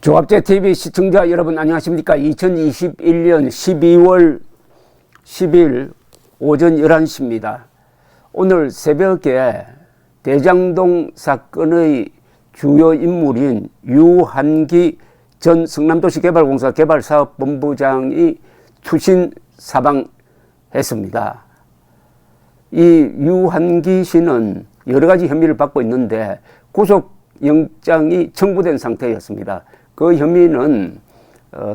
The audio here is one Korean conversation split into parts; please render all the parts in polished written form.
조합제TV 시청자 여러분 안녕하십니까. 2021년 12월 10일 오전 11시입니다. 오늘 새벽에 대장동 사건의 주요 인물인 유한기 전 성남도시개발공사 개발사업본부장이 투신 사망했습니다. 이 유한기 씨는 여러 가지 혐의를 받고 있는데 구속영장이 청구된 상태였습니다. 그 혐의는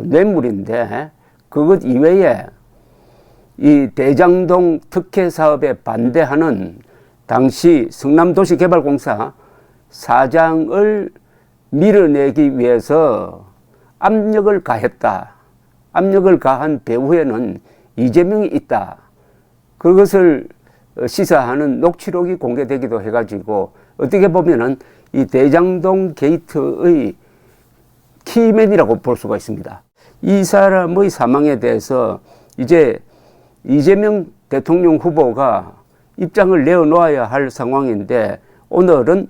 뇌물인데 그것 이외에 이 대장동 특혜 사업에 반대하는 당시 성남도시개발공사 사장을 밀어내기 위해서 압력을 가했다. 압력을 가한 배후에는 이재명이 있다. 그것을 시사하는 녹취록이 공개되기도 해가지고 어떻게 보면은 이 대장동 게이트의 키맨이라고 볼 수가 있습니다. 이 사람의 사망에 대해서 이제 이재명 대통령 후보가 입장을 내어놓아야 할 상황인데 오늘은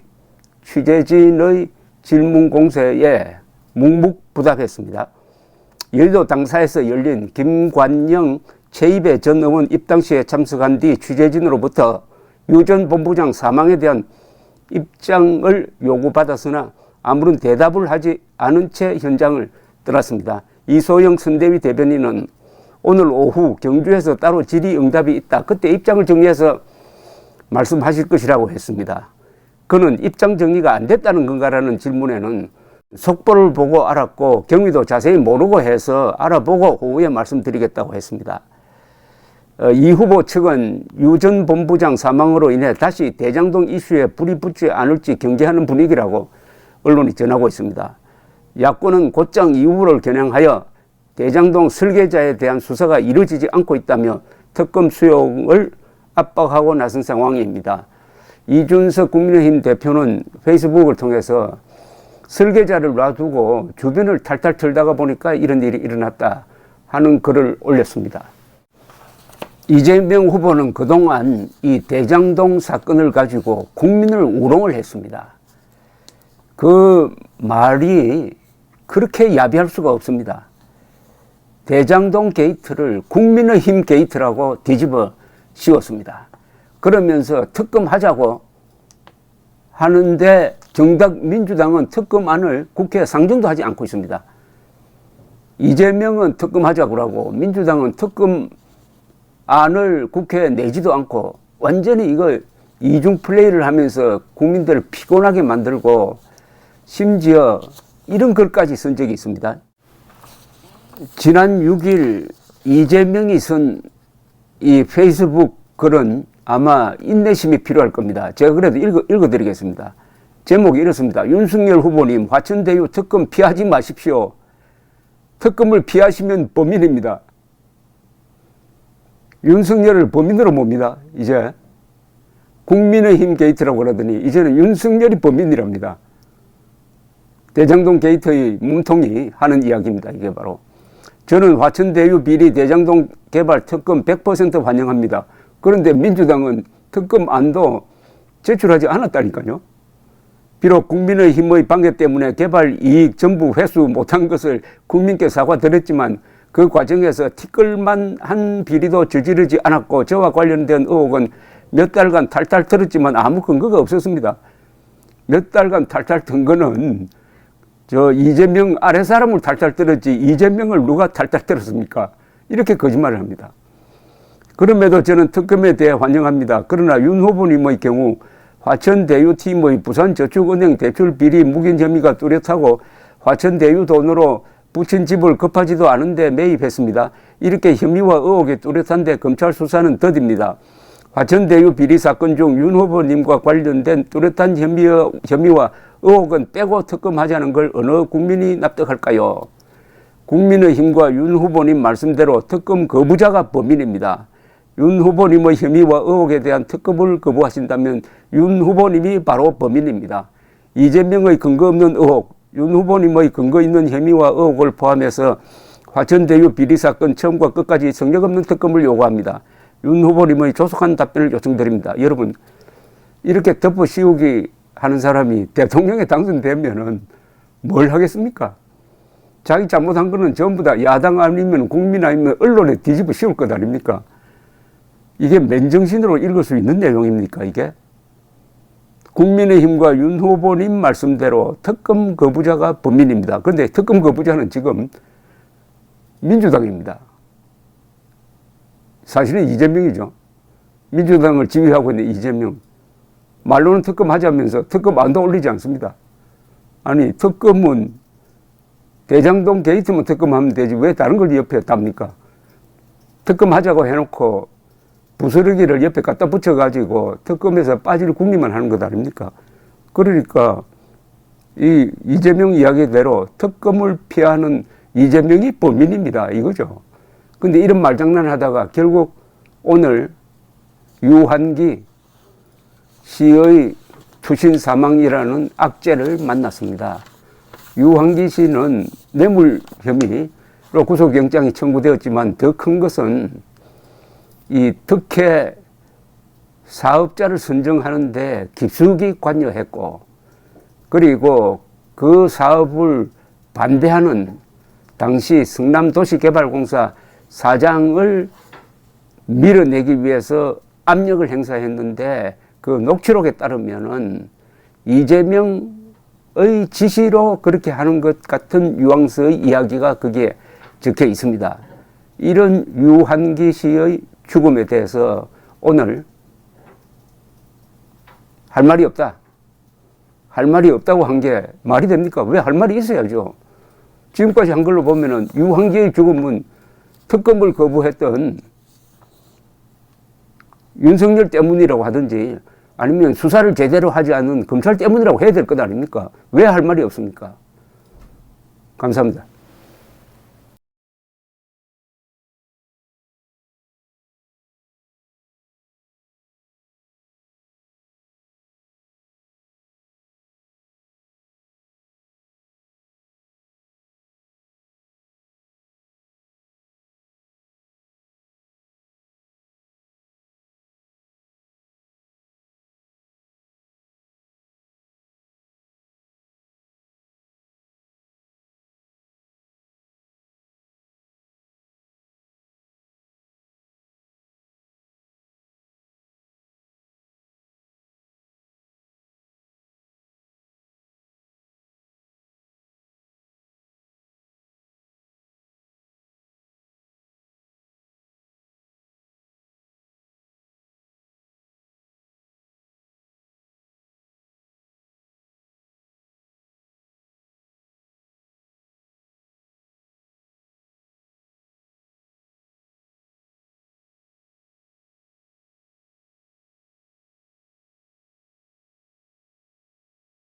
취재진의 질문 공세에 묵묵부답했습니다. 여의도 당사에서 열린 김관영 최입의 전 의원 입당시에 참석한 뒤 취재진으로부터 유 전 본부장 사망에 대한 입장을 요구받았으나 아무런 대답을 하지 않은 채 현장을 떠났습니다. 이소영 선대위 대변인은 오늘 오후 경주에서 따로 질의응답이 있다. 그때 입장을 정리해서 말씀하실 것이라고 했습니다. 그는 입장 정리가 안 됐다는 건가라는 질문에는 속보를 보고 알았고 경위도 자세히 모르고 해서 알아보고 오후에 말씀드리겠다고 했습니다. 이 후보 측은 유 전 본부장 사망으로 인해 다시 대장동 이슈에 불이 붙지 않을지 경계하는 분위기라고 언론이 전하고 있습니다. 야권은 곧장 이 후보를 겨냥하여 대장동 설계자에 대한 수사가 이루어지지 않고 있다며 특검 수용을 압박하고 나선 상황입니다. 이준석 국민의힘 대표는 페이스북을 통해서 설계자를 놔두고 주변을 탈탈 털다가 보니까 이런 일이 일어났다 하는 글을 올렸습니다. 이재명 후보는 그동안 이 대장동 사건을 가지고 국민을 우롱을 했습니다. 그 말이 그렇게 야비할 수가 없습니다. 대장동 게이트를 국민의힘 게이트라고 뒤집어 씌웠습니다. 그러면서 특검하자고 하는데 정작 민주당은 특검안을 국회에 상정도 하지 않고 있습니다. 이재명은 특검하자고 하고 민주당은 특검안을 국회에 내지도 않고 완전히 이거 이중 플레이를 하면서 국민들을 피곤하게 만들고 심지어 이런 글까지 쓴 적이 있습니다. 지난 6일 이재명이 쓴 이 페이스북 글은 아마 인내심이 필요할 겁니다. 제가 그래도 읽어드리겠습니다. 제목이 이렇습니다. 윤석열 후보님, 화천대유 특검 피하지 마십시오. 특검을 피하시면 범인입니다. 윤석열을 범인으로 봅니다. 이제 국민의힘 게이트라고 그러더니 이제는 윤석열이 범인이랍니다. 대장동 게이트의 몸통이 하는 이야기입니다. 이게 바로 저는 화천대유 비리 대장동 개발 특검 100% 환영합니다. 그런데 민주당은 특검안도 제출하지 않았다니까요. 비록 국민의힘의 반대 때문에 개발 이익 전부 회수 못한 것을 국민께 사과드렸지만 그 과정에서 티끌만 한 비리도 저지르지 않았고 저와 관련된 의혹은 몇 달간 탈탈 털었지만 아무 근거가 없었습니다. 몇 달간 탈탈 턴 거는 저 이재명 아래 사람을 탈탈 떨었지 이재명을 누가 탈탈 떨었습니까? 이렇게 거짓말을 합니다. 그럼에도 저는 특검에 대해 환영합니다. 그러나 윤 후보님의 경우 화천대유팀의 부산저축은행 대출 비리 묵인 혐의가 뚜렷하고 화천대유 돈으로 부친 집을 급하지도 않은데 매입했습니다. 이렇게 혐의와 의혹이 뚜렷한데 검찰 수사는 더딥니다. 화천대유 비리 사건 중 윤 후보님과 관련된 뚜렷한 혐의와 의혹은 빼고 특검하자는 걸 어느 국민이 납득할까요? 국민의힘과 윤 후보님 말씀대로 특검 거부자가 범인입니다. 윤 후보님의 혐의와 의혹에 대한 특검을 거부하신다면 윤 후보님이 바로 범인입니다. 이재명의 근거 없는 의혹, 윤 후보님의 근거 있는 혐의와 의혹을 포함해서 화천대유 비리 사건 처음과 끝까지 성역 없는 특검을 요구합니다. 윤 후보님의 조속한 답변을 요청드립니다. 여러분, 이렇게 덮어씌우기 하는 사람이 대통령에 당선되면은 뭘 하겠습니까? 자기 잘못한 거는 전부 다 야당 아니면 국민 아니면 언론에 뒤집어 씌울 것 아닙니까? 이게 맨정신으로 읽을 수 있는 내용입니까, 이게? 국민의힘과 윤 후보님 말씀대로 특검 거부자가 범인입니다. 그런데 특검 거부자는 지금 민주당입니다. 사실은 이재명이죠. 민주당을 지휘하고 있는 이재명. 말로는 특검하자면서 특검 안도 올리지 않습니다. 아니, 특검은 대장동 게이트만 특검하면 되지 왜 다른 걸 옆에 답니까? 특검하자고 해놓고 부스러기를 옆에 갖다 붙여가지고 특검에서 빠질 궁리만 하는 것 아닙니까? 그러니까 이 이재명 이야기대로 특검을 피하는 이재명이 범인입니다. 이거죠. 근데 이런 말장난 하다가 결국 오늘 유한기 씨의 투신 사망이라는 악재를 만났습니다. 유한기 씨는 뇌물 혐의로 구속영장이 청구되었지만 더 큰 것은 이 특혜 사업자를 선정하는데 깊숙이 관여했고 그리고 그 사업을 반대하는 당시 성남도시개발공사 사장을 밀어내기 위해서 압력을 행사했는데 그 녹취록에 따르면은 이재명의 지시로 그렇게 하는 것 같은 뉘앙스의 이야기가 거기에 적혀 있습니다. 이런 유한기 씨의 죽음에 대해서 오늘 할 말이 없다. 할 말이 없다고 한 게 말이 됩니까? 왜 할 말이 있어야죠. 지금까지 한 걸로 보면은 유한기의 죽음은 특검을 거부했던 윤석열 때문이라고 하든지 아니면 수사를 제대로 하지 않은 검찰 때문이라고 해야 될 것 아닙니까? 왜 할 말이 없습니까? 감사합니다.